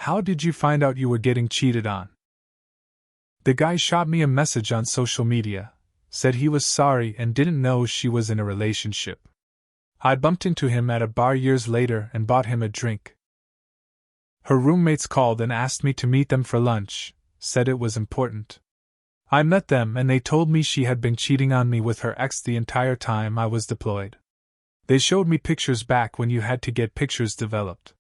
How did you find out you were getting cheated on? The guy shot me a message on social media, said he was sorry and didn't know she was in a relationship. I bumped into him at a bar years later and bought him a drink. Her roommates called and asked me to meet them for lunch, said it was important. I met them and they told me she had been cheating on me with her ex the entire time I was deployed. They showed me pictures back when you had to get pictures developed.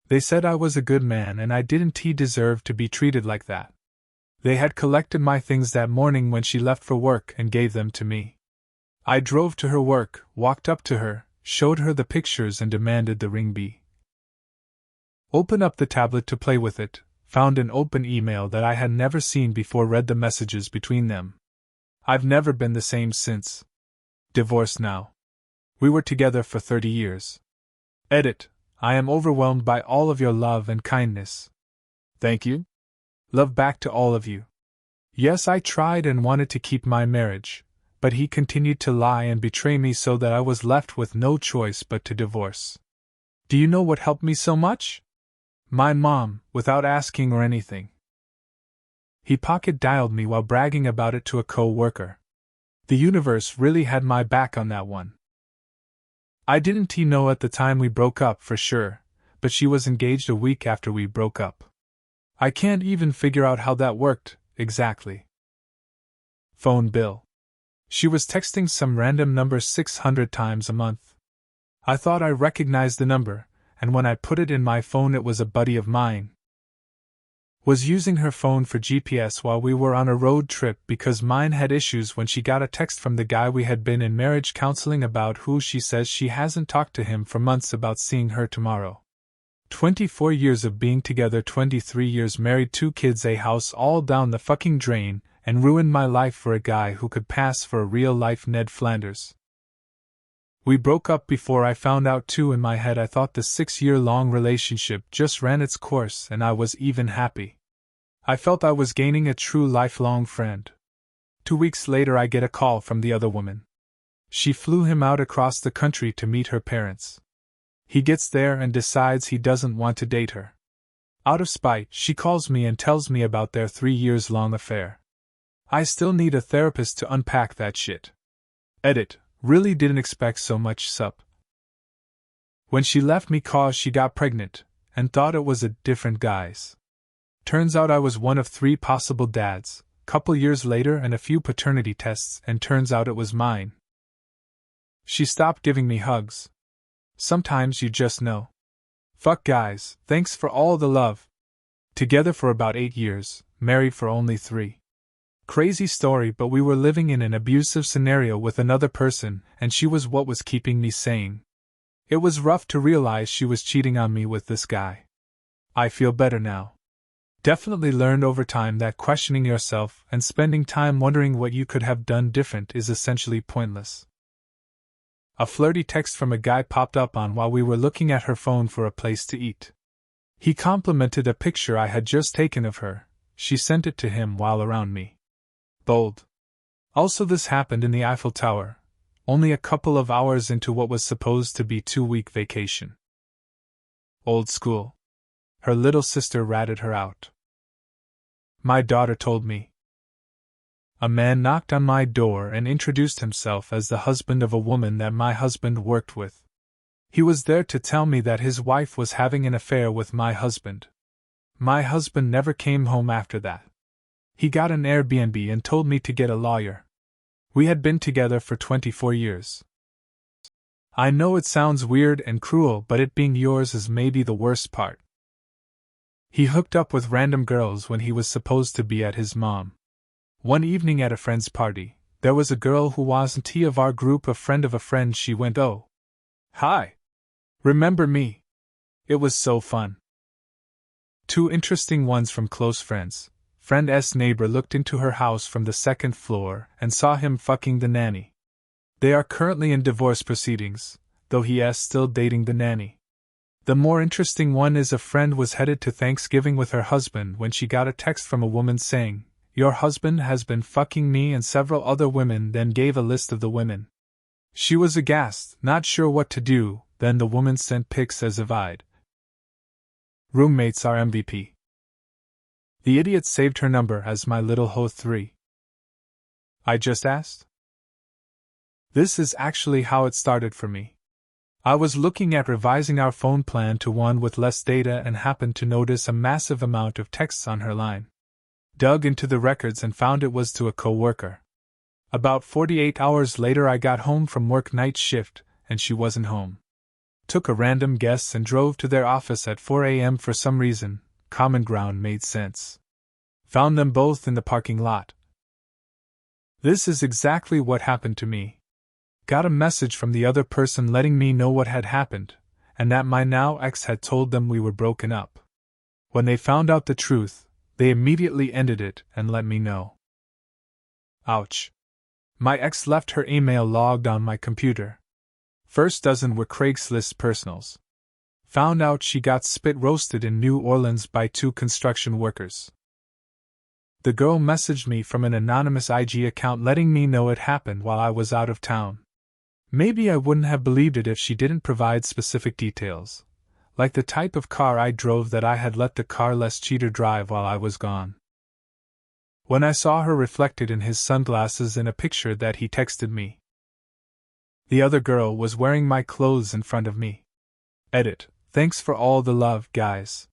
They said I was a good man and I didn't deserve to be treated like that. They had collected my things that morning when she left for work and gave them to me. I drove to her work, walked up to her, showed her the pictures and demanded the ring be. Opened up the tablet to play with it, found an open email that I had never seen before, read the messages between them. I've never been the same since. Divorced now. We were together for 30 years. Edit. I am overwhelmed by all of your love and kindness. Thank you. Love back to all of you. Yes, I tried and wanted to keep my marriage, but he continued to lie and betray me so that I was left with no choice but to divorce. Do you know what helped me so much? My mom, without asking or anything. He pocket-dialed me while bragging about it to a co-worker. The universe really had my back on that one. I didn't know at the time we broke up for sure, but she was engaged a week after we broke up. I can't even figure out how that worked, exactly. Phone bill. She was texting some random number 600 times a month. I thought I recognized the number, and when I put it in my phone it was a buddy of mine. Was using her phone for GPS while we were on a road trip because mine had issues when she got a text from the guy we had been in marriage counseling about, who she says she hasn't talked to him for months about seeing her tomorrow. 24 years of being together, 23 years married, 2 kids, a house, all down the fucking drain, and ruined my life for a guy who could pass for a real-life Ned Flanders. We broke up before I found out too. In my head I thought the 6-year-long relationship just ran its course and I was even happy. I felt I was gaining a true lifelong friend. 2 weeks later I get a call from the other woman. She flew him out across the country to meet her parents. He gets there and decides he doesn't want to date her. Out of spite, she calls me and tells me about their 3-year-long affair. I still need a therapist to unpack that shit. Edit. Really didn't expect so much sup. When she left me cause she got pregnant, and thought it was a different guy's. Turns out I was one of 3 possible dads, couple years later and a few paternity tests, and turns out it was mine. She stopped giving me hugs. Sometimes you just know. Fuck guys, thanks for all the love. Together for about 8 years, married for only 3. Crazy story, but we were living in an abusive scenario with another person, and she was what was keeping me sane. It was rough to realize she was cheating on me with this guy. I feel better now. Definitely learned over time that questioning yourself and spending time wondering what you could have done different is essentially pointless. A flirty text from a guy popped up on while we were looking at her phone for a place to eat. He complimented a picture I had just taken of her. She sent it to him while around me. Bold. Also, this happened in the Eiffel Tower, only a couple of hours into what was supposed to be 2-week vacation. Old school. Her little sister ratted her out. My daughter told me. A man knocked on my door and introduced himself as the husband of a woman that my husband worked with. He was there to tell me that his wife was having an affair with my husband. My husband never came home after that. He got an Airbnb and told me to get a lawyer. We had been together for 24 years. I know it sounds weird and cruel, but it being yours is maybe the worst part. He hooked up with random girls when he was supposed to be at his mom. One evening at a friend's party, there was a girl who wasn't of our group, a friend of a friend. She went, "Oh. Hi. Remember me?" It was so fun. 2 interesting ones from close friends. Friend's neighbor looked into her house from the 2nd floor and saw him fucking the nanny. They are currently in divorce proceedings, though he is still dating the nanny. The more interesting one is a friend was headed to Thanksgiving with her husband when she got a text from a woman saying, "Your husband has been fucking me and several other women," then gave a list of the women. She was aghast, not sure what to do. Then the woman sent pics as if I'd Roommates are MVP. The idiot saved her number as my little hoe 3. I just asked? This is actually how it started for me. I was looking at revising our phone plan to one with less data and happened to notice a massive amount of texts on her line. Dug into the records and found it was to a coworker. About 48 hours later I got home from work night shift, and she wasn't home. Took a random guess and drove to their office at 4 a.m. for some reason. Common ground made sense. Found them both in the parking lot. This is exactly what happened to me. Got a message from the other person letting me know what had happened, and that my now ex had told them we were broken up. When they found out the truth, they immediately ended it and let me know. Ouch. My ex left her email logged on my computer. First dozen were Craigslist personals. Found out she got spit roasted in New Orleans by 2 construction workers. The girl messaged me from an anonymous IG account letting me know it happened while I was out of town. Maybe I wouldn't have believed it if she didn't provide specific details, like the type of car I drove, that I had let the carless cheater drive while I was gone. When I saw her reflected in his sunglasses in a picture that he texted me. The other girl was wearing my clothes in front of me. Edit. Thanks for all the love, guys.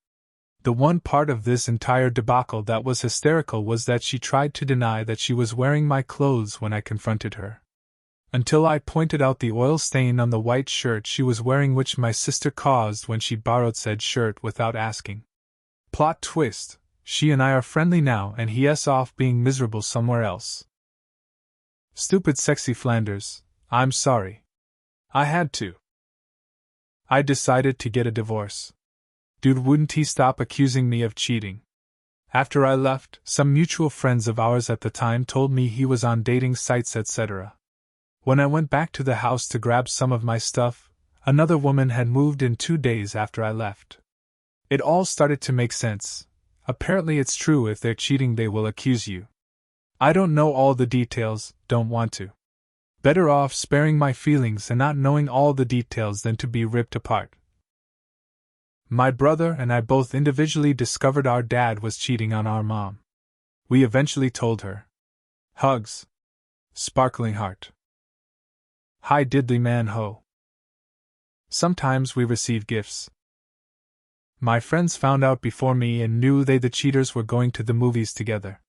The one part of this entire debacle that was hysterical was that she tried to deny that she was wearing my clothes when I confronted her. Until I pointed out the oil stain on the white shirt she was wearing, which my sister caused when she borrowed said shirt without asking. Plot twist, she and I are friendly now and he's off being miserable somewhere else. Stupid sexy Flanders, I'm sorry. I had to. I decided to get a divorce. Dude, wouldn't he stop accusing me of cheating? After I left, some mutual friends of ours at the time told me he was on dating sites, etc. When I went back to the house to grab some of my stuff, another woman had moved in 2 days after I left. It all started to make sense. Apparently it's true, if they're cheating they will accuse you. I don't know all the details, don't want to. Better off sparing my feelings and not knowing all the details than to be ripped apart. My brother and I both individually discovered our dad was cheating on our mom. We eventually told her. Hugs. Sparkling heart. Hi diddly man ho. Sometimes we receive gifts. My friends found out before me and knew they the cheaters were going to the movies together.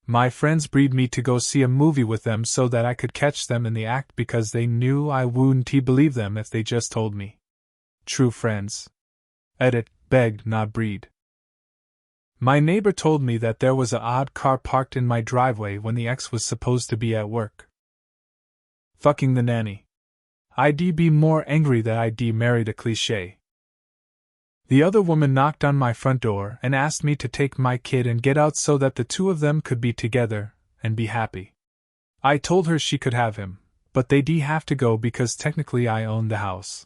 My friends breed me to go see a movie with them so that I could catch them in the act because they knew I wouldn't believe them if they just told me. True friends. Edit, begged, not breed. My neighbor told me that there was an odd car parked in my driveway when the ex was supposed to be at work. Fucking the nanny. I'd be more angry that I'd married a cliché. The other woman knocked on my front door and asked me to take my kid and get out so that the two of them could be together and be happy. I told her she could have him, but they'd have to go because technically I owned the house.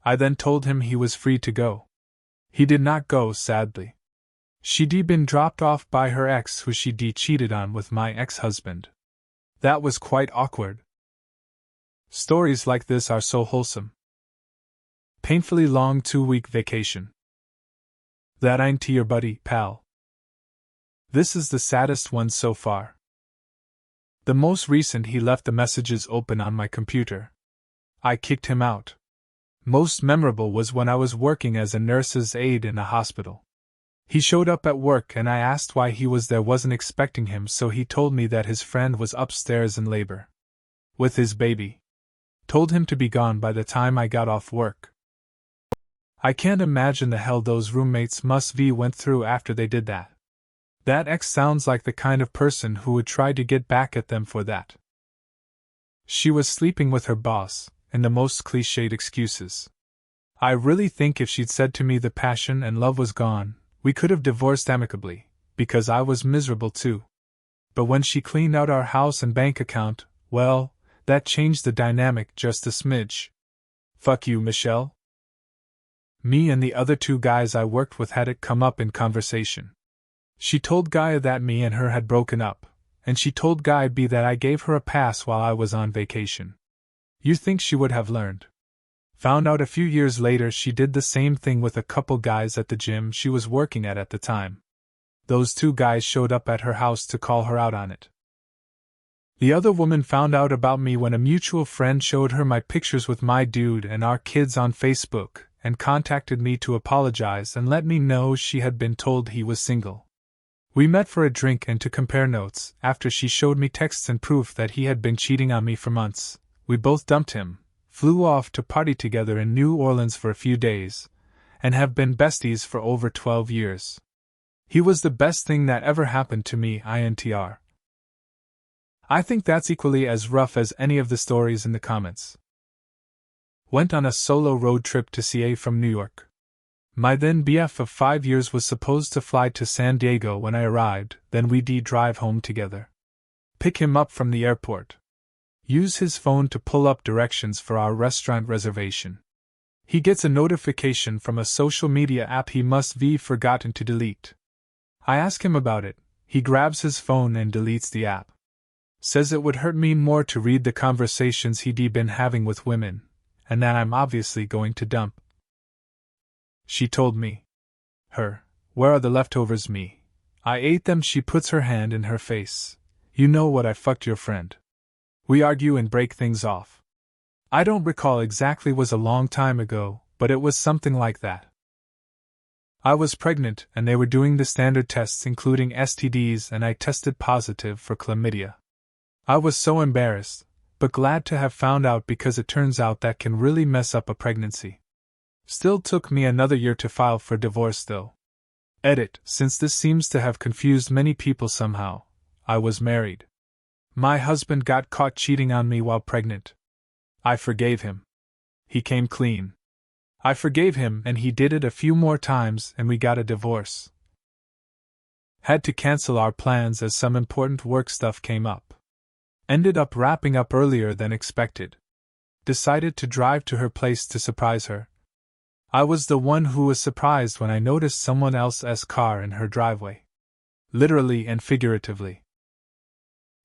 I then told him he was free to go. He did not go, sadly. She'd been dropped off by her ex, who she'd cheated on with my ex-husband. That was quite awkward. Stories like this are so wholesome. Painfully long 2-week vacation. That ain't to your buddy, pal. This is the saddest one so far. The most recent, he left the messages open on my computer. I kicked him out. Most memorable was when I was working as a nurse's aide in a hospital. He showed up at work and I asked why he was there, wasn't expecting him, so he told me that his friend was upstairs in labor. With his baby. Told him to be gone by the time I got off work. I can't imagine the hell those roommates went through after they did that. That ex sounds like the kind of person who would try to get back at them for that. She was sleeping with her boss, and the most cliched excuses. I really think if she'd said to me the passion and love was gone, we could have divorced amicably, because I was miserable too. But when she cleaned out our house and bank account, well, that changed the dynamic just a smidge. Fuck you, Michelle. Me and the other 2 guys I worked with had it come up in conversation. She told Gaia that me and her had broken up, and she told Guy B that I gave her a pass while I was on vacation. You think she would have learned? Found out a few years later she did the same thing with a couple guys at the gym she was working at the time. Those 2 guys showed up at her house to call her out on it. The other woman found out about me when a mutual friend showed her my pictures with my dude and our kids on Facebook, and contacted me to apologize and let me know she had been told he was single. We met for a drink and to compare notes. After she showed me texts and proof that he had been cheating on me for months, we both dumped him, flew off to party together in New Orleans for a few days, and have been besties for over 12 years. He was the best thing that ever happened to me, INTR. I think that's equally as rough as any of the stories in the comments. Went on a solo road trip to CA from New York. My then BF of 5 years was supposed to fly to San Diego when I arrived, then we'd drive home together. Pick him up from the airport. Use his phone to pull up directions for our restaurant reservation. He gets a notification from a social media app he must have forgotten to delete. I ask him about it, he grabs his phone and deletes the app. Says it would hurt me more to read the conversations he'd been having with women, and that I'm obviously going to dump. She told me. Her, where are the leftovers me? I ate them. She puts her hand in her face. You know what, I fucked your friend. We argue and break things off. I don't recall exactly, was a long time ago, but it was something like that. I was pregnant and they were doing the standard tests including STDs and I tested positive for chlamydia. I was so embarrassed, but glad to have found out because it turns out that can really mess up a pregnancy. Still took me another year to file for divorce though. Edit, since this seems to have confused many people somehow, I was married. My husband got caught cheating on me while pregnant. I forgave him. He came clean. I forgave him and he did it a few more times and we got a divorce. Had to cancel our plans as some important work stuff came up. Ended up wrapping up earlier than expected. Decided to drive to her place to surprise her. I was the one who was surprised when I noticed someone else's car in her driveway. Literally and figuratively.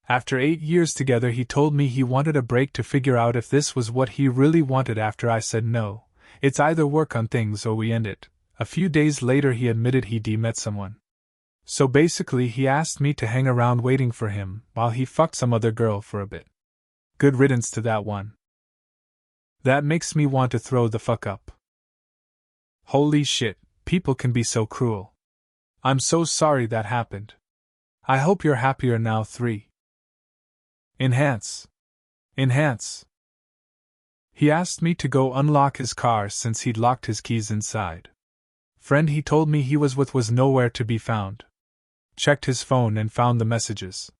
After 8 years together, he told me he wanted a break to figure out if this was what he really wanted. After I said no, it's either work on things or we end it. A few days later he admitted he'd met someone. So basically he asked me to hang around waiting for him while he fucked some other girl for a bit. Good riddance to that one. That makes me want to throw the fuck up. Holy shit, people can be so cruel. I'm so sorry that happened. I hope you're happier now. 3. Enhance. He asked me to go unlock his car since he'd locked his keys inside. Friend he told me he was with was nowhere to be found. Checked his phone and found the messages.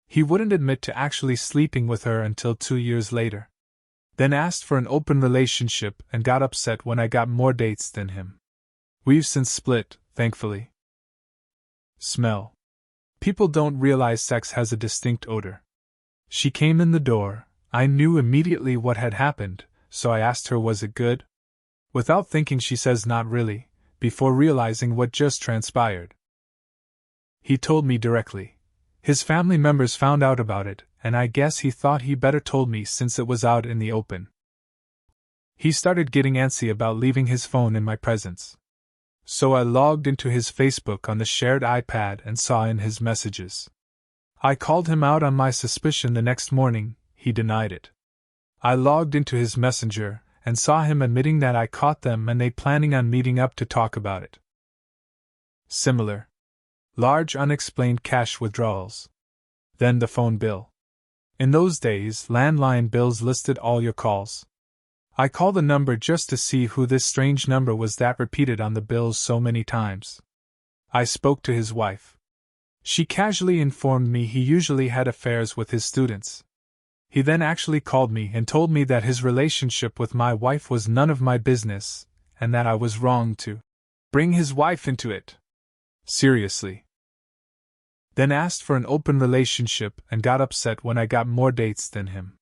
He wouldn't admit to actually sleeping with her until 2 years later. Then asked for an open relationship and got upset when I got more dates than him. We've since split, thankfully. Smell. People don't realize sex has a distinct odor. She came in the door, I knew immediately what had happened, so I asked her was it good? Without thinking she says not really, before realizing what just transpired. He told me directly. His family members found out about it, and I guess he thought he better told me since it was out in the open. He started getting antsy about leaving his phone in my presence. So I logged into his Facebook on the shared iPad and saw in his messages. I called him out on my suspicion the next morning, he denied it. I logged into his Messenger and saw him admitting that I caught them and they planning on meeting up to talk about it. Similar. Large unexplained cash withdrawals. Then the phone bill. In those days, landline bills listed all your calls. I called the number just to see who this strange number was that repeated on the bills so many times. I spoke to his wife. She casually informed me he usually had affairs with his students. He then actually called me and told me that his relationship with my wife was none of my business, and that I was wrong to bring his wife into it. Seriously. Then asked for an open relationship and got upset when I got more dates than him.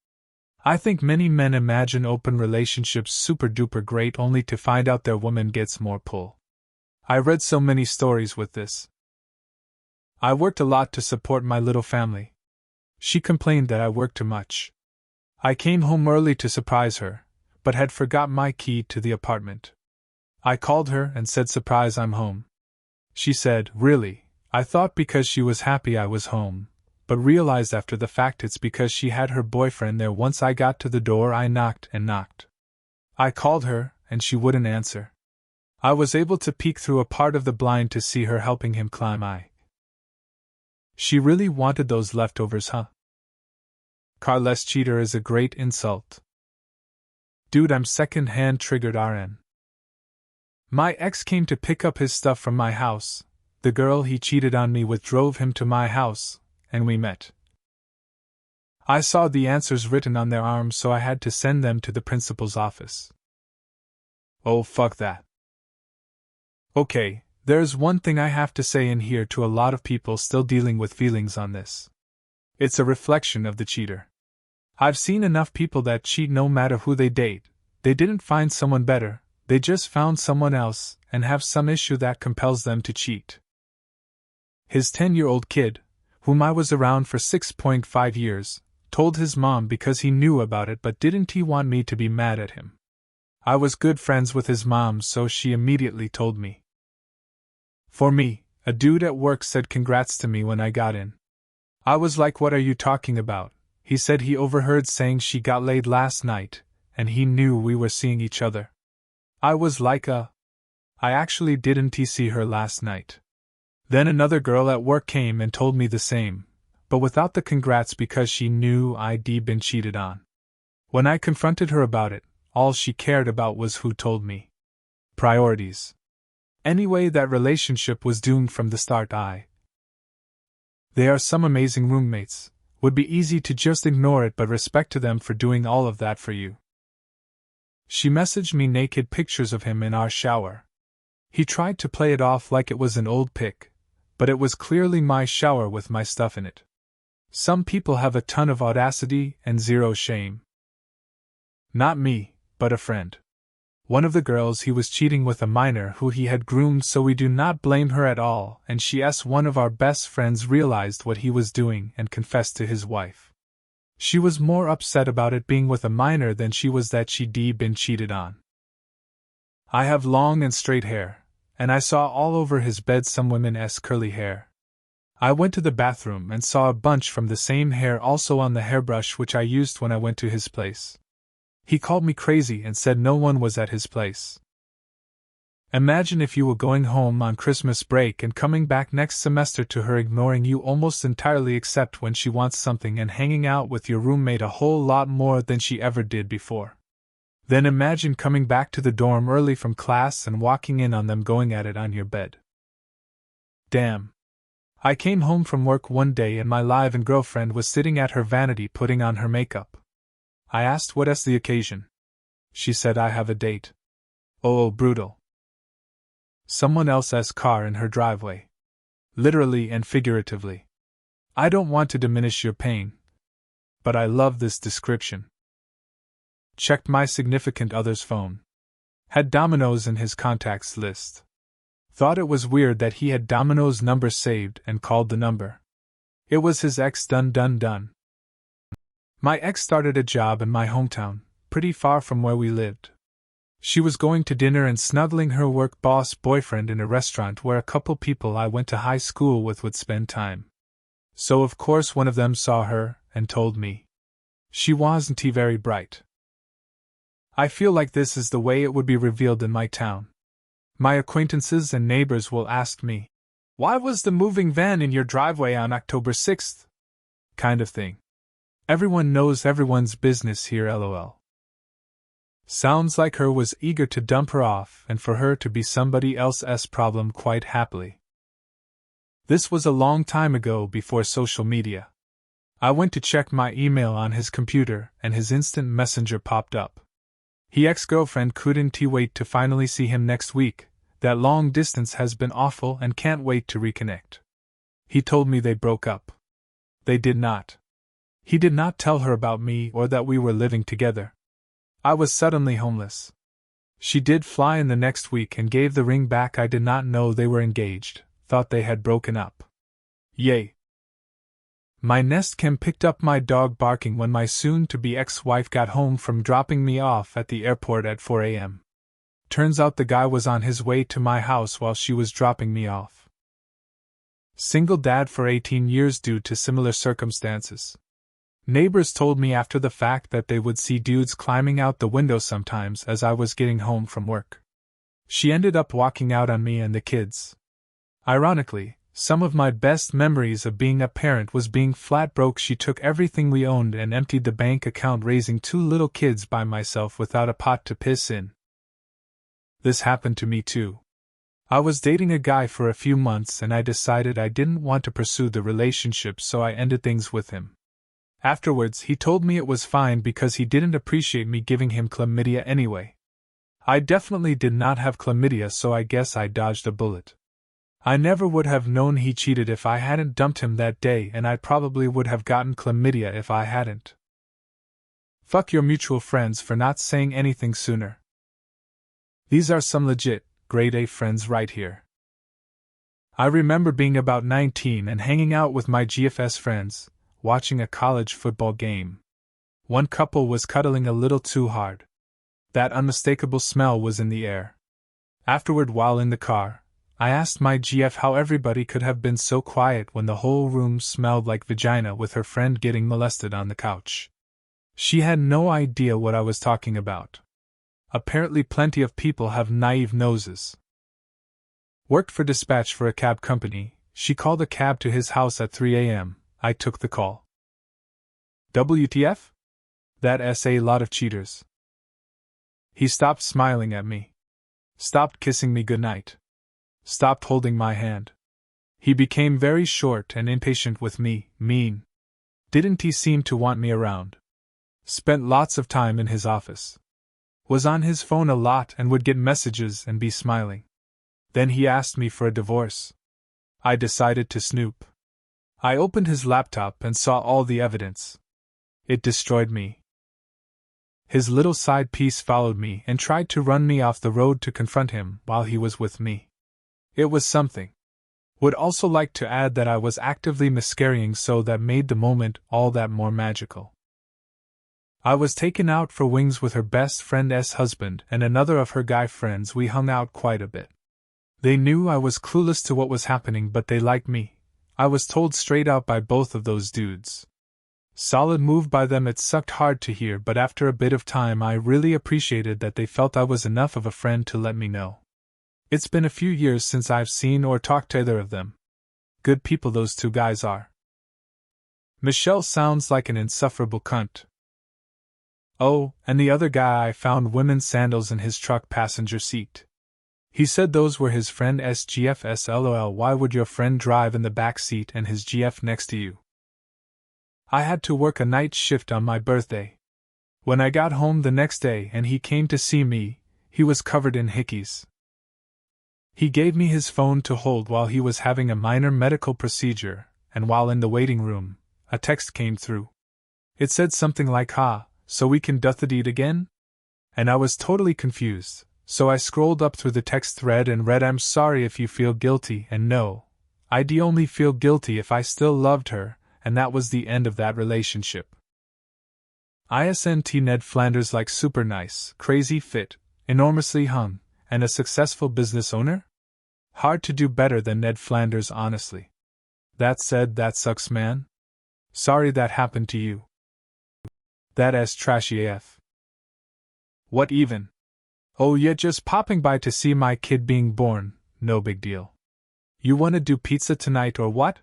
I think many men imagine open relationships super duper great only to find out their woman gets more pull. I read so many stories with this. I worked a lot to support my little family. She complained that I worked too much. I came home early to surprise her, but had forgot my key to the apartment. I called her and said, "Surprise, I'm home." She said, "Really?" I thought because she was happy I was home, but realized after the fact it's because she had her boyfriend there. Once I got to the door, I knocked and knocked. I called her, and she wouldn't answer. I was able to peek through a part of the blind to see her helping him climb. She really wanted those leftovers, huh? Carless cheater is a great insult. Dude, I'm second-hand triggered RN. My ex came to pick up his stuff from my house. The girl he cheated on me with drove him to my house, and we met. I saw the answers written on their arms, so I had to send them to the principal's office. Oh, fuck that. Okay, there's one thing I have to say in here to a lot of people still dealing with feelings on this. It's a reflection of the cheater. I've seen enough people that cheat no matter who they date. They didn't find someone better, they just found someone else and have some issue that compels them to cheat. His 10-year-old kid, whom I was around for 6.5 years, told his mom because he knew about it, but didn't he want me to be mad at him? I was good friends with his mom, so she immediately told me. For me, a dude at work said congrats to me when I got in. I was like, what are you talking about? He said he overheard saying she got laid last night, and he knew we were seeing each other. I was like, I actually didn't see her last night. Then another girl at work came and told me the same, but without the congrats because she knew I'd been cheated on. When I confronted her about it, all she cared about was who told me. Priorities. Anyway, that relationship was doomed from the start. They are some amazing roommates. Would be easy to just ignore it, but respect to them for doing all of that for you. She messaged me naked pictures of him in our shower. He tried to play it off like it was an old pic, but it was clearly my shower with my stuff in it. Some people have a ton of audacity and zero shame. Not me, but a friend. One of the girls, he was cheating with a minor who he had groomed, so we do not blame her at all, and one of our best friends realized what he was doing and confessed to his wife. She was more upset about it being with a minor than she was that she'd been cheated on. I have long and straight hair, and I saw all over his bed some women's curly hair. I went to the bathroom and saw a bunch from the same hair also on the hairbrush which I used when I went to his place. He called me crazy and said no one was at his place. Imagine if you were going home on Christmas break and coming back next semester to her ignoring you almost entirely except when she wants something and hanging out with your roommate a whole lot more than she ever did before. Then imagine coming back to the dorm early from class and walking in on them going at it on your bed. Damn. I came home from work one day and my live-in girlfriend was sitting at her vanity putting on her makeup. I asked what's the occasion. She said, I have a date. Oh, brutal. Someone else's car in her driveway. Literally and figuratively. I don't want to diminish your pain, but I love this description. Checked my significant other's phone. Had Domino's in his contacts list. Thought it was weird that he had Domino's number saved and called the number. It was his ex. Done. My ex started a job in my hometown, pretty far from where we lived. She was going to dinner and snuggling her work boss boyfriend in a restaurant where a couple people I went to high school with would spend time. So of course one of them saw her and told me. She wasn't very bright. I feel like this is the way it would be revealed in my town. My acquaintances and neighbors will ask me, why was the moving van in your driveway on October 6th? Kind of thing. Everyone knows everyone's business here, lol. Sounds like her was eager to dump her off and for her to be somebody else's problem quite happily. This was a long time ago before social media. I went to check my email on his computer and his instant messenger popped up. His ex-girlfriend couldn't wait to finally see him next week. That long distance has been awful and can't wait to reconnect. He told me they broke up. They did not. He did not tell her about me or that we were living together. I was suddenly homeless. She did fly in the next week and gave the ring back. I did not know they were engaged, thought they had broken up. Yay. My Nest Cam picked up my dog barking when my soon-to-be ex-wife got home from dropping me off at the airport at 4 a.m. Turns out the guy was on his way to my house while she was dropping me off. Single dad for 18 years due to similar circumstances. Neighbors told me after the fact that they would see dudes climbing out the window sometimes as I was getting home from work. She ended up walking out on me and the kids. Ironically, some of my best memories of being a parent was being flat broke. She took everything we owned and emptied the bank account, raising 2 little kids by myself without a pot to piss in. This happened to me too. I was dating a guy for a few months and I decided I didn't want to pursue the relationship, so I ended things with him. Afterwards, he told me it was fine because he didn't appreciate me giving him chlamydia anyway. I definitely did not have chlamydia, so I guess I dodged a bullet. I never would have known he cheated if I hadn't dumped him that day, and I probably would have gotten chlamydia if I hadn't. Fuck your mutual friends for not saying anything sooner. These are some legit, grade A friends right here. I remember being about 19 and hanging out with my GFS friends, watching a college football game. One couple was cuddling a little too hard. That unmistakable smell was in the air. Afterward, while in the car, I asked my GF how everybody could have been so quiet when the whole room smelled like vagina with her friend getting molested on the couch. She had no idea what I was talking about. Apparently plenty of people have naive noses. Worked for dispatch for a cab company. She called a cab to his house at 3 a.m. I took the call. WTF? That's a lot of cheaters. He stopped smiling at me. Stopped kissing me goodnight. Stopped holding my hand. He became very short and impatient with me. Mean. Didn't he seem to want me around? Spent lots of time in his office. Was on his phone a lot and would get messages and be smiling. Then he asked me for a divorce. I decided to snoop. I opened his laptop and saw all the evidence. It destroyed me. His little side piece followed me and tried to run me off the road to confront him while he was with me. It was something. Would also like to add that I was actively miscarrying, so that made the moment all that more magical. I was taken out for wings with her best friend's husband and another of her guy friends. We hung out quite a bit. They knew I was clueless to what was happening, but they liked me. I was told straight out by both of those dudes. Solid move by them. It sucked hard to hear, but after a bit of time I really appreciated that they felt I was enough of a friend to let me know. It's been a few years since I've seen or talked to either of them. Good people those 2 guys are. Michelle sounds like an insufferable cunt. Oh, and the other guy, I found women's sandals in his truck passenger seat. He said those were his friend's GFs. LOL, why would your friend drive in the back seat and his GF next to you? I had to work a night shift on my birthday. When I got home the next day and he came to see me, he was covered in hickeys. He gave me his phone to hold while he was having a minor medical procedure, and while in the waiting room, a text came through. It said something like, "Ha, so we can do it again?" And I was totally confused, so I scrolled up through the text thread and read, "I'm sorry if you feel guilty," and no, I'd only feel guilty if I still loved her, and that was the end of that relationship. ISNT Ned Flanders, like super nice, crazy fit, enormously hung, and a successful business owner? Hard to do better than Ned Flanders, honestly. That said, that sucks, man. Sorry that happened to you. That's trashy AF. What even? Oh yeah, just popping by to see my kid being born, no big deal. You wanna do pizza tonight or what?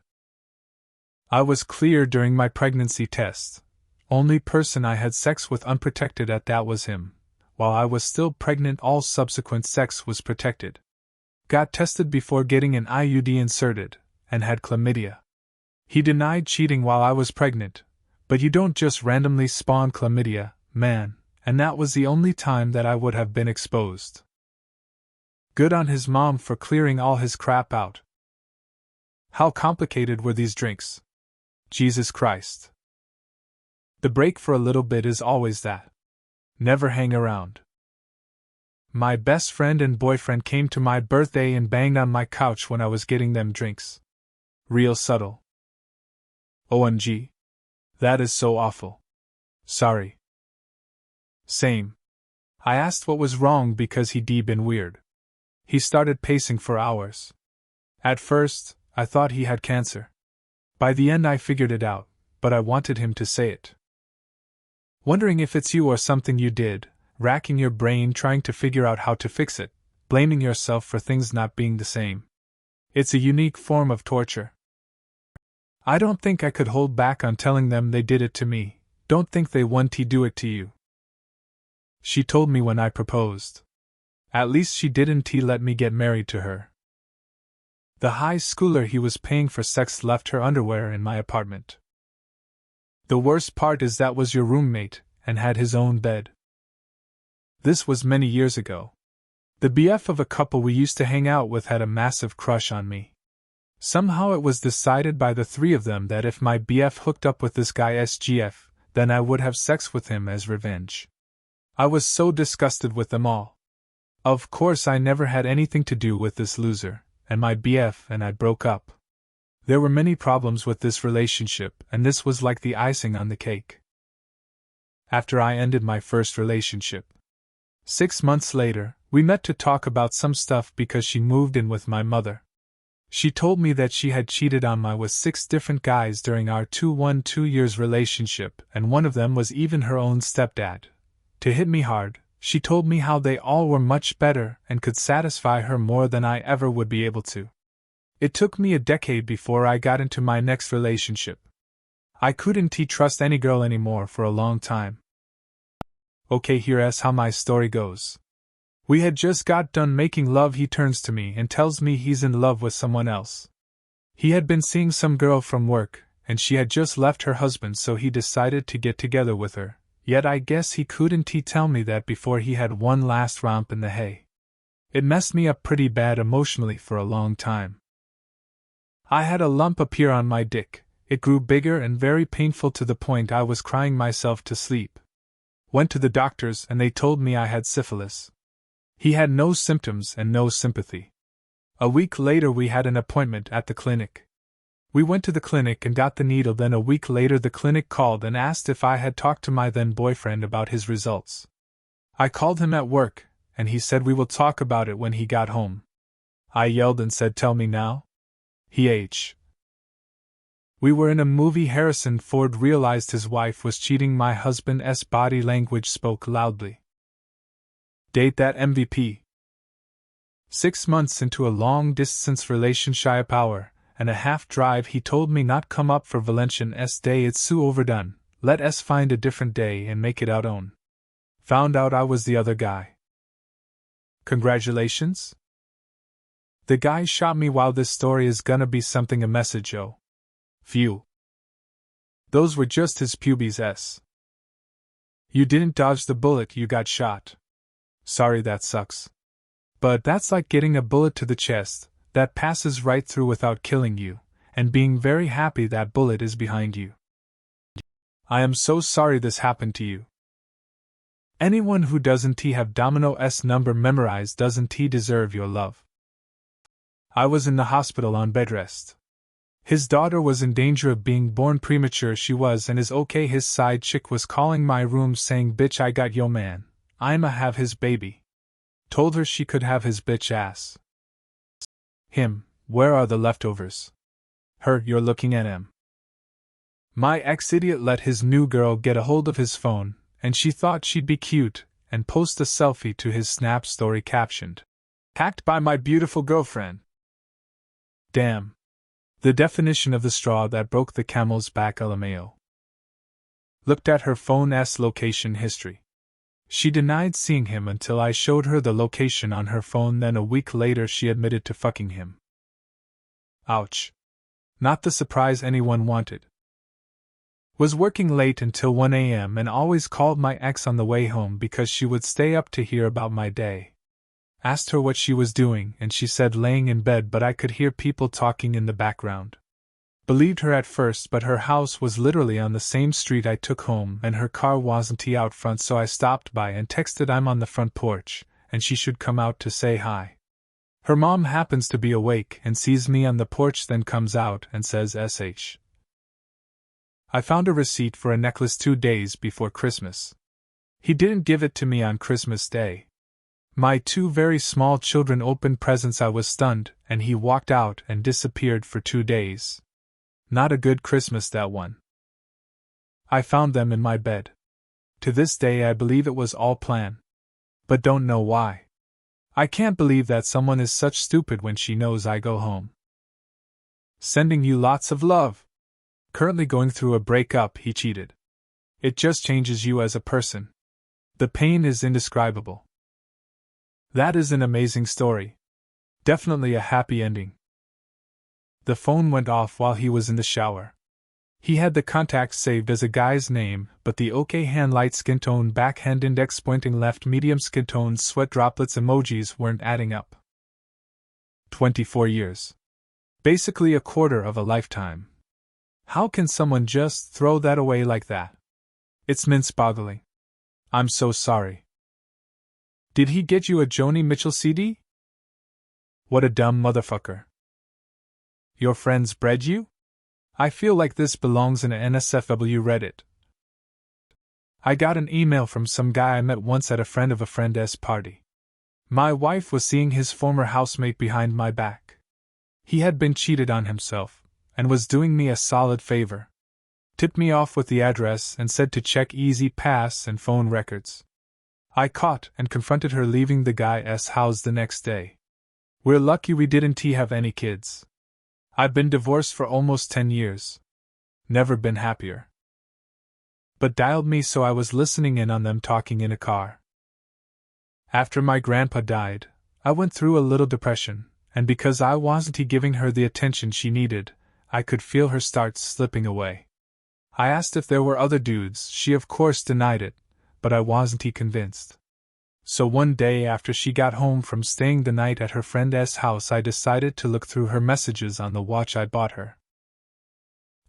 I was clear during my pregnancy test. Only person I had sex with unprotected at that was him. While I was still pregnant, all subsequent sex was protected. Got tested before getting an IUD inserted, and had chlamydia. He denied cheating while I was pregnant, but you don't just randomly spawn chlamydia, man, and that was the only time that I would have been exposed. Good on his mom for clearing all his crap out. How complicated were these drinks? Jesus Christ. The break for a little bit is always that. Never hang around. My best friend and boyfriend came to my birthday and banged on my couch when I was getting them drinks. Real subtle. OMG. That is so awful. Sorry. Same. I asked what was wrong because he'd been weird. He started pacing for hours. At first, I thought he had cancer. By the end I figured it out, but I wanted him to say it. Wondering if it's you or something you did, racking your brain trying to figure out how to fix it, blaming yourself for things not being the same. It's a unique form of torture. I don't think I could hold back on telling them they did it to me. Don't think they want to do it to you. She told me when I proposed. At least she didn't let me get married to her. The high schooler he was paying for sex left her underwear in my apartment. The worst part is that was your roommate, and had his own bed. This was many years ago. The BF of a couple we used to hang out with had a massive crush on me. Somehow it was decided by the three of them that if my BF hooked up with this guy SGF, then I would have sex with him as revenge. I was so disgusted with them all. Of course I never had anything to do with this loser, and my BF and I broke up. There were many problems with this relationship, and this was like the icing on the cake. After I ended my first relationship, 6 months later, we met to talk about some stuff because she moved in with my mother. She told me that she had cheated on me with 6 different guys during our 2 years relationship, and one of them was even her own stepdad. To hit me hard, she told me how they all were much better and could satisfy her more than I ever would be able to. It took me a decade before I got into my next relationship. I couldn't trust any girl anymore for a long time. Okay, here's how my story goes. We had just got done making love. He turns to me and tells me he's in love with someone else. He had been seeing some girl from work, and she had just left her husband, so he decided to get together with her, yet I guess he couldn't tell me that before he had one last romp in the hay. It messed me up pretty bad emotionally for a long time. I had a lump appear on my dick. It grew bigger and very painful to the point I was crying myself to sleep. Went to the doctors and they told me I had syphilis. He had no symptoms and no sympathy. A week later we had an appointment at the clinic. We went to the clinic and got the needle. Then a week later the clinic called and asked if I had talked to my then boyfriend about his results. I called him at work, and he said we will talk about it when he got home. I yelled and said, "Tell me now." We were in a movie. Harrison Ford realized his wife was cheating. My husband's body language spoke loudly. Date that MVP. 6 months into a long-distance relationship, hour-and-a-half drive, he told me not come up for Valenciennes day. It's so overdone. Let us find a different day and make it out own. Found out I was the other guy. Congratulations? The guy shot me. While this story is gonna be something a message, oh. Phew. Those were just his pubes. You didn't dodge the bullet, you got shot. Sorry, that sucks. But that's like getting a bullet to the chest that passes right through without killing you, and being very happy that bullet is behind you. I am so sorry this happened to you. Anyone who doesn't have Domino's number memorized doesn't deserve your love. I was in the hospital on bed rest. His daughter was in danger of being born premature. She was and is okay. His side chick was calling my room saying, "Bitch, I got yo man. I'ma have his baby." Told her she could have his bitch ass. Him, where are the leftovers? Her, you're looking at him. My ex-idiot let his new girl get a hold of his phone, and she thought she'd be cute, and post a selfie to his Snap story captioned, "Hacked by my beautiful girlfriend." Damn. The definition of the straw that broke the camel's back. LMAO. Looked at her phone's location history. She denied seeing him until I showed her the location on her phone. Then a week later she admitted to fucking him. Ouch. Not the surprise anyone wanted. Was working late until 1 a.m. and always called my ex on the way home because she would stay up to hear about my day. Asked her what she was doing and she said laying in bed, but I could hear people talking in the background. Believed her at first, but her house was literally on the same street I took home and her car wasn't out front, so I stopped by and texted I'm on the front porch and she should come out to say hi. Her mom happens to be awake and sees me on the porch, then comes out and says, "SH. I found a receipt for a necklace 2 days before Christmas. He didn't give it to me on Christmas Day. My 2 very small children opened presents. I was stunned, and he walked out and disappeared for 2 days. Not a good Christmas, that one. I found them in my bed. To this day I believe it was all planned. But don't know why. I can't believe that someone is such stupid when she knows I go home. Sending you lots of love. Currently going through a breakup. He cheated. It just changes you as a person. The pain is indescribable. That is an amazing story. Definitely a happy ending. The phone went off while he was in the shower. He had the contact saved as a guy's name, but the OK hand light skin tone backhand index pointing left medium skin tone sweat droplets emojis weren't adding up. 24 years. Basically a quarter of a lifetime. How can someone just throw that away like that? It's mince-boggling. I'm so sorry. Did he get you a Joni Mitchell CD? What a dumb motherfucker. Your friends bred you? I feel like this belongs in an NSFW Reddit. I got an email from some guy I met once at a friend of a friend's party. My wife was seeing his former housemate behind my back. He had been cheated on himself, and was doing me a solid favor. Tipped me off with the address and said to check Easy Pass and phone records. I caught and confronted her leaving the guy's house the next day. We're lucky we didn't have any kids. I've been divorced for almost 10 years. Never been happier. But dialed me, so I was listening in on them talking in a car. After my grandpa died, I went through a little depression, and because I wasn't giving her the attention she needed, I could feel her start slipping away. I asked if there were other dudes. She of course denied it, but I wasn't convinced. So one day after she got home from staying the night at her friend's house, I decided to look through her messages on the watch I bought her.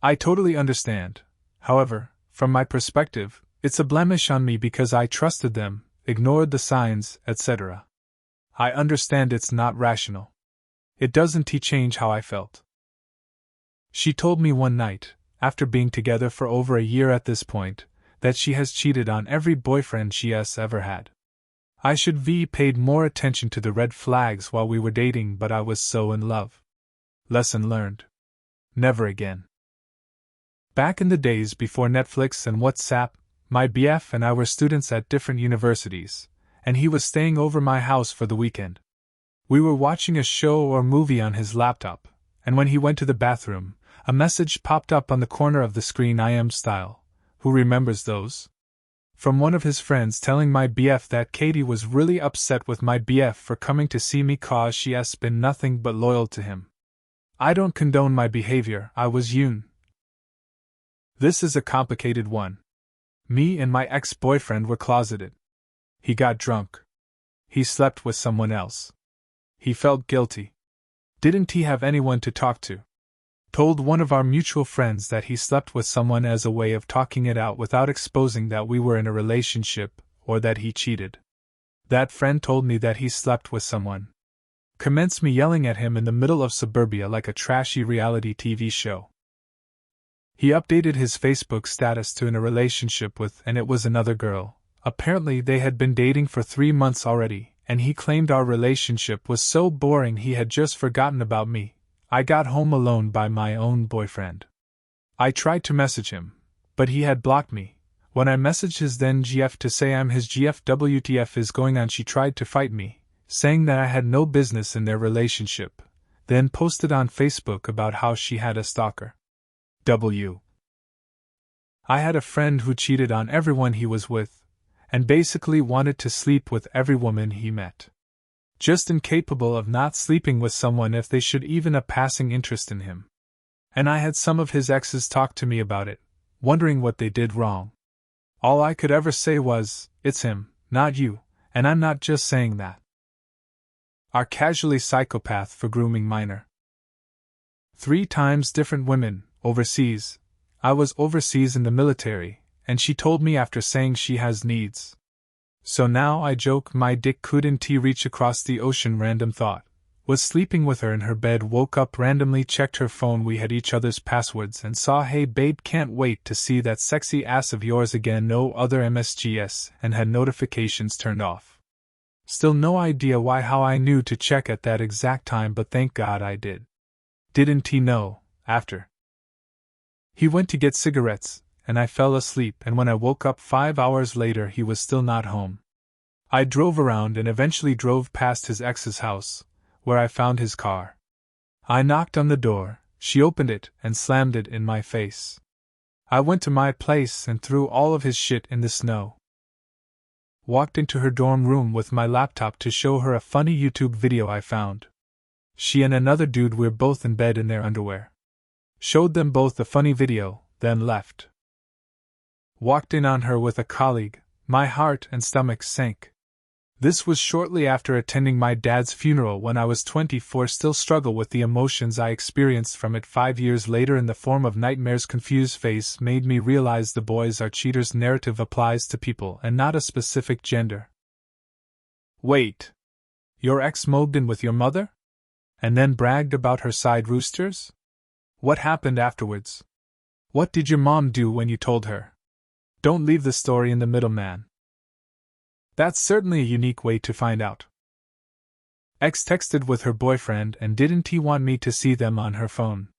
I totally understand. However, from my perspective, it's a blemish on me because I trusted them, ignored the signs, etc. I understand it's not rational. It doesn't change how I felt. She told me one night, after being together for over a year at this point, that she has cheated on every boyfriend she has ever had. I should have paid more attention to the red flags while we were dating, but I was so in love. Lesson learned. Never again. Back in the days before Netflix and WhatsApp, my BF and I were students at different universities, and he was staying over my house for the weekend. We were watching a show or movie on his laptop, and when he went to the bathroom, a message popped up on the corner of the screen, IM style. Who remembers those? From one of his friends telling my BF that Katie was really upset with my BF for coming to see me cause she has been nothing but loyal to him. I don't condone my behavior, I was young. This is a complicated one. Me and my ex-boyfriend were closeted. He got drunk. He slept with someone else. He felt guilty. Didn't he have anyone to talk to? Told one of our mutual friends that he slept with someone as a way of talking it out without exposing that we were in a relationship, or that he cheated. That friend told me that he slept with someone. Commenced me yelling at him in the middle of suburbia like a trashy reality TV show. He updated his Facebook status to in a relationship with, and it was another girl. Apparently they had been dating for 3 months already, and he claimed our relationship was so boring he had just forgotten about me. I got home alone by my own boyfriend. I tried to message him, but he had blocked me. When I messaged his then GF to say I'm his GF, WTF is going on, she tried to fight me, saying that I had no business in their relationship, then posted on Facebook about how she had a stalker. I had a friend who cheated on everyone he was with, and basically wanted to sleep with every woman he met. Just incapable of not sleeping with someone if they should even a passing interest in him. And I had some of his exes talk to me about it, wondering what they did wrong. All I could ever say was, it's him, not you, and I'm not just saying that. Are casually psychopath for grooming minor. 3 times different women, overseas. I was overseas in the military, and she told me after saying she has needs. So now I joke my dick couldn't reach across the ocean. Random thought. Was sleeping with her in her bed, woke up randomly, checked her phone, we had each other's passwords, and saw, "Hey babe, can't wait to see that sexy ass of yours again, no other MSGs," and had notifications turned off. Still no idea why, how I knew to check at that exact time, but thank God I did. Didn't he know, after he went to get cigarettes, and I fell asleep, and when I woke up 5 hours later he was still not home. I drove around and eventually drove past his ex's house, where I found his car. I knocked on the door, she opened it and slammed it in my face. I went to my place and threw all of his shit in the snow. Walked into her dorm room with my laptop to show her a funny YouTube video I found. She and another dude were both in bed in their underwear. Showed them both the funny video, then left. Walked in on her with a colleague, my heart and stomach sank. This was shortly after attending my dad's funeral when I was 24. Still struggle with the emotions I experienced from it 5 years later in the form of nightmares. Confused face made me realize the boys are cheaters narrative applies to people and not a specific gender. Wait. Your ex moved in with your mother? And then bragged about her side roosters? What happened afterwards? What did your mom do when you told her? Don't leave the story in the middle, man. That's certainly a unique way to find out. Ex texted with her boyfriend, and didn't he want me to see them on her phone?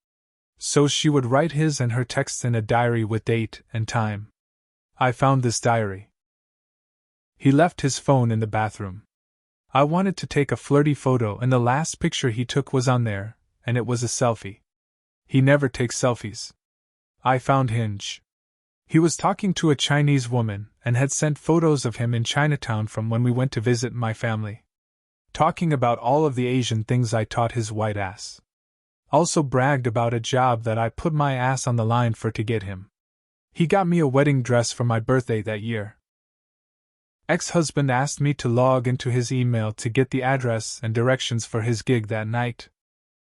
So she would write his and her texts in a diary with date and time. I found this diary. He left his phone in the bathroom. I wanted to take a flirty photo, and the last picture he took was on there, and it was a selfie. He never takes selfies. I found Hinge. He was talking to a Chinese woman and had sent photos of him in Chinatown from when we went to visit my family. Talking about all of the Asian things I taught his white ass. Also bragged about a job that I put my ass on the line for to get him. He got me a wedding dress for my birthday that year. Ex-husband asked me to log into his email to get the address and directions for his gig that night.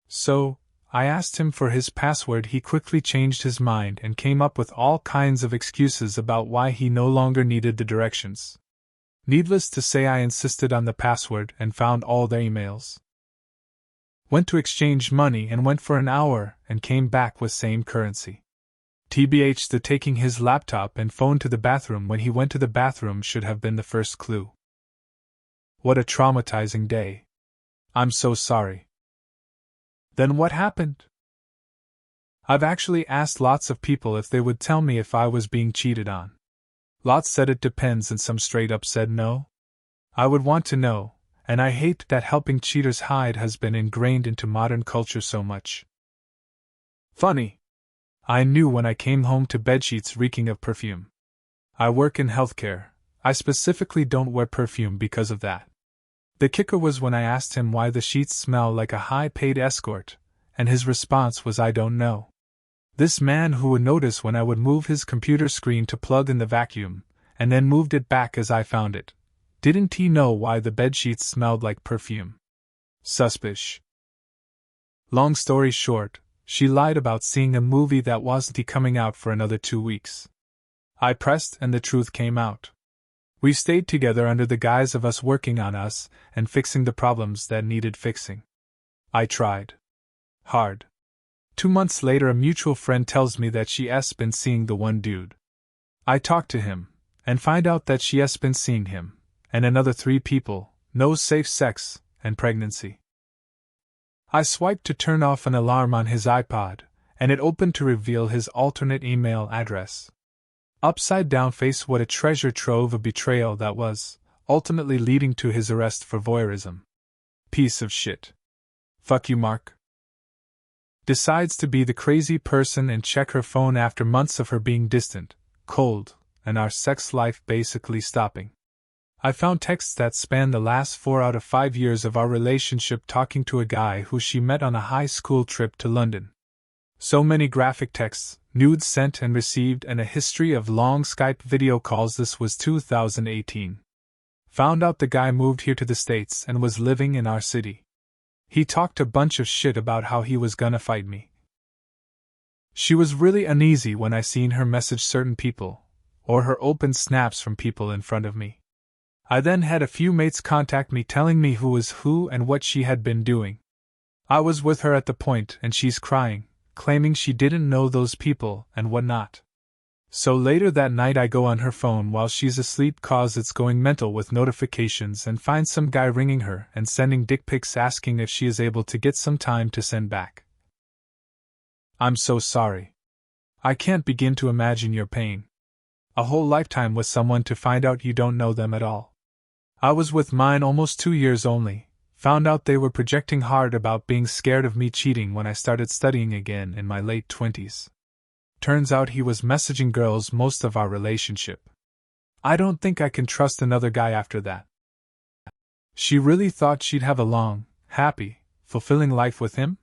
So, I asked him for his password. He quickly changed his mind and came up with all kinds of excuses about why he no longer needed the directions. Needless to say, I insisted on the password and found all their emails. Went to exchange money and went for an hour and came back with same currency. TBH, the taking his laptop and phone to the bathroom when he went to the bathroom should have been the first clue. What a traumatizing day. I'm so sorry. Then what happened? I've actually asked lots of people if they would tell me if I was being cheated on. Lots said it depends and some straight up said no. I would want to know, and I hate that helping cheaters hide has been ingrained into modern culture so much. Funny. I knew when I came home to bedsheets reeking of perfume. I work in healthcare. I specifically don't wear perfume because of that. The kicker was when I asked him why the sheets smell like a high-paid escort, and his response was, "I don't know." This man who would notice when I would move his computer screen to plug in the vacuum, and then moved it back as I found it. Didn't he know why the bedsheets smelled like perfume? Suspicious. Long story short, she lied about seeing a movie that wasn't coming out for another 2 weeks. I pressed and the truth came out. We stayed together under the guise of us working on us and fixing the problems that needed fixing. I tried hard. 2 months later, a mutual friend tells me that she's been seeing the one dude. I talk to him and find out that she's been seeing him and another 3 people, no safe sex, and pregnancy. I swiped to turn off an alarm on his iPod, and it opened to reveal his alternate email address. Upside down face, what a treasure trove of betrayal that was, ultimately leading to his arrest for voyeurism. Piece of shit. Fuck you, Mark. Decides to be the crazy person and check her phone after months of her being distant, cold, and our sex life basically stopping. I found texts that span the last 4 out of 5 years of our relationship, talking to a guy who she met on a high school trip to London. So many graphic texts, nudes sent and received, and a history of long Skype video calls. This was 2018. Found out the guy moved here to the States and was living in our city. He talked a bunch of shit about how he was gonna fight me. She was really uneasy when I seen her message certain people, or her open snaps from people in front of me. I then had a few mates contact me telling me who was who and what she had been doing. I was with her at the point and she's crying, claiming she didn't know those people and whatnot. So later that night I go on her phone while she's asleep cause it's going mental with notifications and find some guy ringing her and sending dick pics asking if she is able to get some time to send back. I'm so sorry. I can't begin to imagine your pain. A whole lifetime with someone to find out you don't know them at all. I was with mine almost 2 years only, found out they were projecting hard about being scared of me cheating when I started studying again in my late 20s. Turns out he was messaging girls most of our relationship. I don't think I can trust another guy after that. She really thought she'd have a long, happy, fulfilling life with him?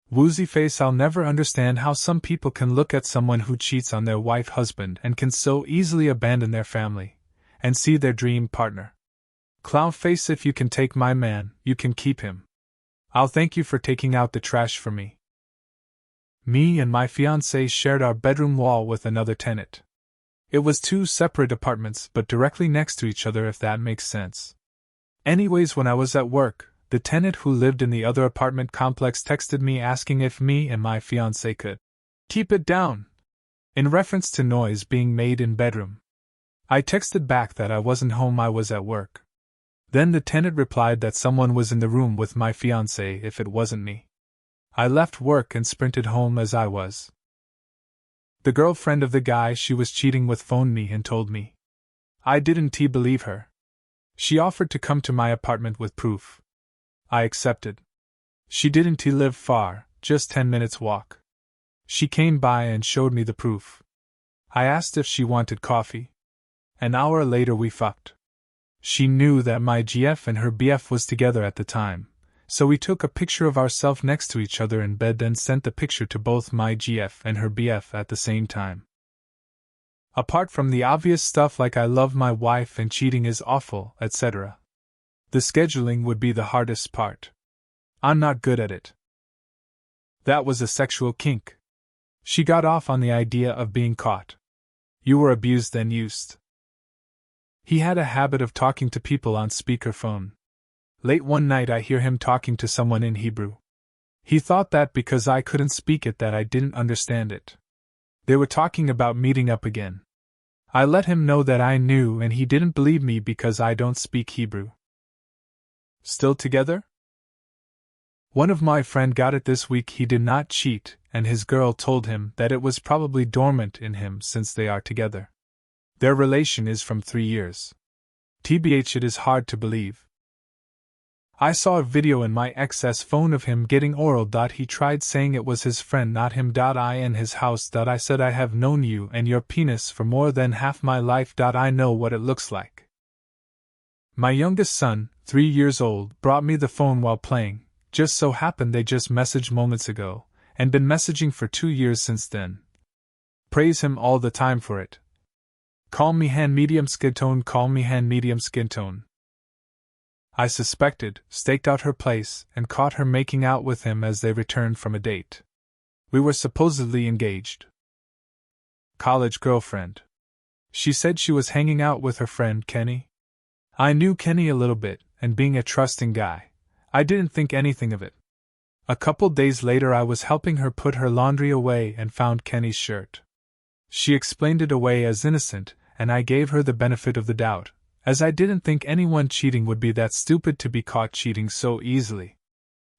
Woozy face. I'll never understand how some people can look at someone who cheats on their husband and can so easily abandon their family and see their dream partner. Clown face. If you can take my man, you can keep him. I'll thank you for taking out the trash for me. Me and my fiancé shared our bedroom wall with another tenant. It was 2 separate apartments but directly next to each other, if that makes sense. Anyways, when I was at work, the tenant who lived in the other apartment complex texted me asking if me and my fiancé could keep it down, in reference to noise being made in bedroom. I texted back that I wasn't home, I was at work. Then the tenant replied that someone was in the room with my fiancé if it wasn't me. I left work and sprinted home as I was. The girlfriend of the guy she was cheating with phoned me and told me. I didn't believe her. She offered to come to my apartment with proof. I accepted. She didn't live far, just 10 minutes walk. She came by and showed me the proof. I asked if she wanted coffee. An hour later we fucked. She knew that my GF and her BF was together at the time, so we took a picture of ourselves next to each other in bed, then sent the picture to both my GF and her BF at the same time. Apart from the obvious stuff like I love my wife and cheating is awful, etc., the scheduling would be the hardest part. I'm not good at it. That was a sexual kink. She got off on the idea of being caught. You were abused then used. He had a habit of talking to people on speakerphone. Late one night I hear him talking to someone in Hebrew. He thought that because I couldn't speak it that I didn't understand it. They were talking about meeting up again. I let him know that I knew and he didn't believe me because I don't speak Hebrew. Still together? One of my friend got it this week. He did not cheat, and his girl told him that it was probably dormant in him since they are together. Their relation is from 3 years. TBH, it is hard to believe. I saw a video in my ex's phone of him getting oral. He tried saying it was his friend, not him. I in his house. I said I have known you and your penis for more than half my life. I know what it looks like. My youngest son, 3 years old, brought me the phone while playing. Just so happened they just messaged moments ago, and been messaging for 2 years since then. Praise him all the time for it. Call me hand medium skin tone, call me hand medium skin tone. I suspected, staked out her place, and caught her making out with him as they returned from a date. We were supposedly engaged. College girlfriend. She said she was hanging out with her friend Kenny. I knew Kenny a little bit, and being a trusting guy, I didn't think anything of it. A couple days later I was helping her put her laundry away and found Kenny's shirt. She explained it away as innocent, and I gave her the benefit of the doubt, as I didn't think anyone cheating would be that stupid to be caught cheating so easily.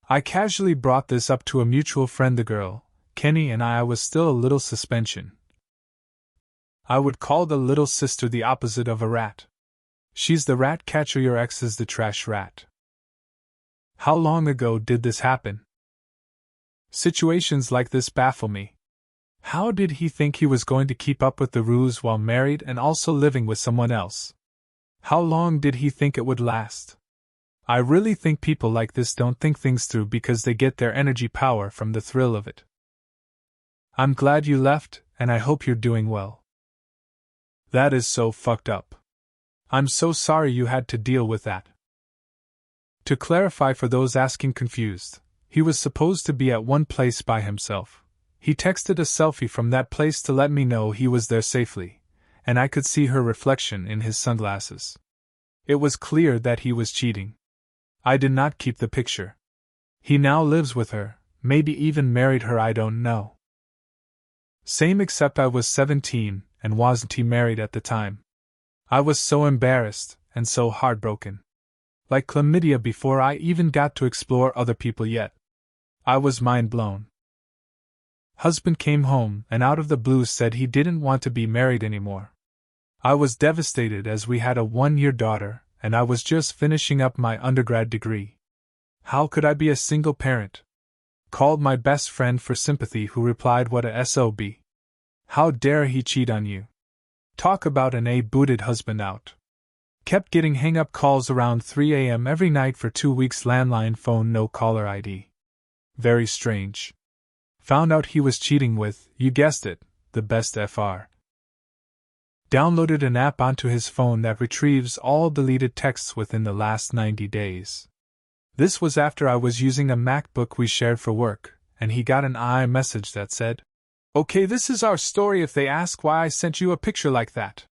I casually brought this up to a mutual friend, the girl, Kenny, and I was still a little suspension. I would call the little sister the opposite of a rat. She's the rat catcher, your ex is the trash rat. How long ago did this happen? Situations like this baffle me. How did he think he was going to keep up with the ruse while married and also living with someone else? How long did he think it would last? I really think people like this don't think things through because they get their energy power from the thrill of it. I'm glad you left, and I hope you're doing well. That is so fucked up. I'm so sorry you had to deal with that. To clarify for those asking confused, he was supposed to be at one place by himself. He texted a selfie from that place to let me know he was there safely, and I could see her reflection in his sunglasses. It was clear that he was cheating. I did not keep the picture. He now lives with her, maybe even married her, I don't know. Same, except I was 17 and wasn't he married at the time. I was so embarrassed and so heartbroken. Like chlamydia before I even got to explore other people yet. I was mind blown. Husband came home and out of the blue said he didn't want to be married anymore. I was devastated as we had a 1-year daughter and I was just finishing up my undergrad degree. How could I be a single parent? Called my best friend for sympathy, who replied, "What a SOB. How dare he cheat on you? Talk about an booted husband out." Kept getting hang-up calls around 3 a.m. every night for 2 weeks, landline phone, no caller ID. Very strange. Found out he was cheating with, you guessed it, the best FR. Downloaded an app onto his phone that retrieves all deleted texts within the last 90 days. This was after I was using a MacBook we shared for work, and he got an iMessage that said, "Okay, this is our story if they ask why I sent you a picture like that."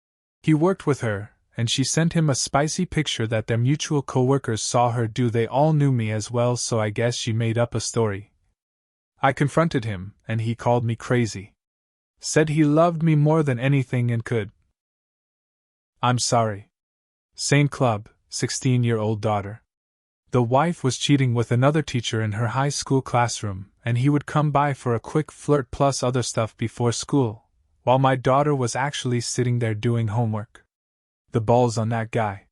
He worked with her, and she sent him a spicy picture that their mutual co-workers saw her do. They all knew me as well, so I guess she made up a story. I confronted him, and he called me crazy. Said he loved me more than anything and could. I'm sorry. Same club, 16-year-old daughter. The wife was cheating with another teacher in her high school classroom, and he would come by for a quick flirt plus other stuff before school, while my daughter was actually sitting there doing homework. The balls on that guy.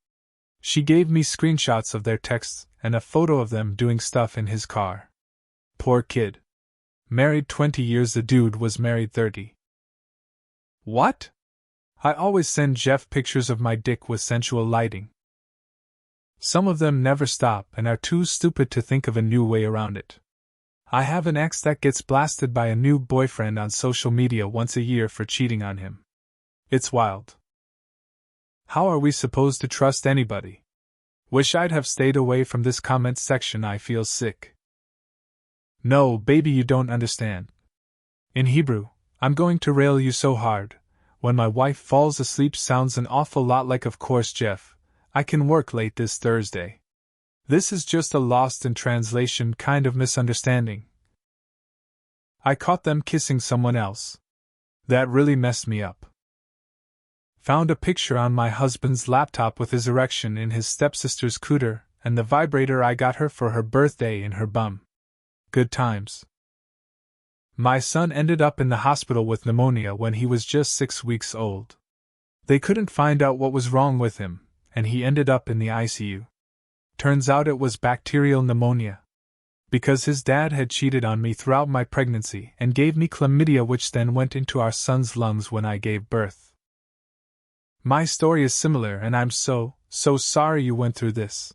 She gave me screenshots of their texts and a photo of them doing stuff in his car. Poor kid. Married 20 years, the dude was married 30. What? I always send Jeff pictures of my dick with sensual lighting. Some of them never stop and are too stupid to think of a new way around it. I have an ex that gets blasted by a new boyfriend on social media once a year for cheating on him. It's wild. How are we supposed to trust anybody? Wish I'd have stayed away from this comment section, I feel sick. No, baby, you don't understand. In Hebrew, I'm going to rail you so hard. When my wife falls asleep sounds an awful lot like "Of course, Jeff, I can work late this Thursday." This is just a lost in translation kind of misunderstanding. I caught them kissing someone else. That really messed me up. Found a picture on my husband's laptop with his erection in his stepsister's cooter and the vibrator I got her for her birthday in her bum. Good times. My son ended up in the hospital with pneumonia when he was just 6 weeks old. They couldn't find out what was wrong with him, and he ended up in the ICU. Turns out it was bacterial pneumonia. Because his dad had cheated on me throughout my pregnancy and gave me chlamydia, which then went into our son's lungs when I gave birth. My story is similar, and I'm so sorry you went through this.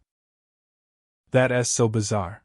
That is so bizarre.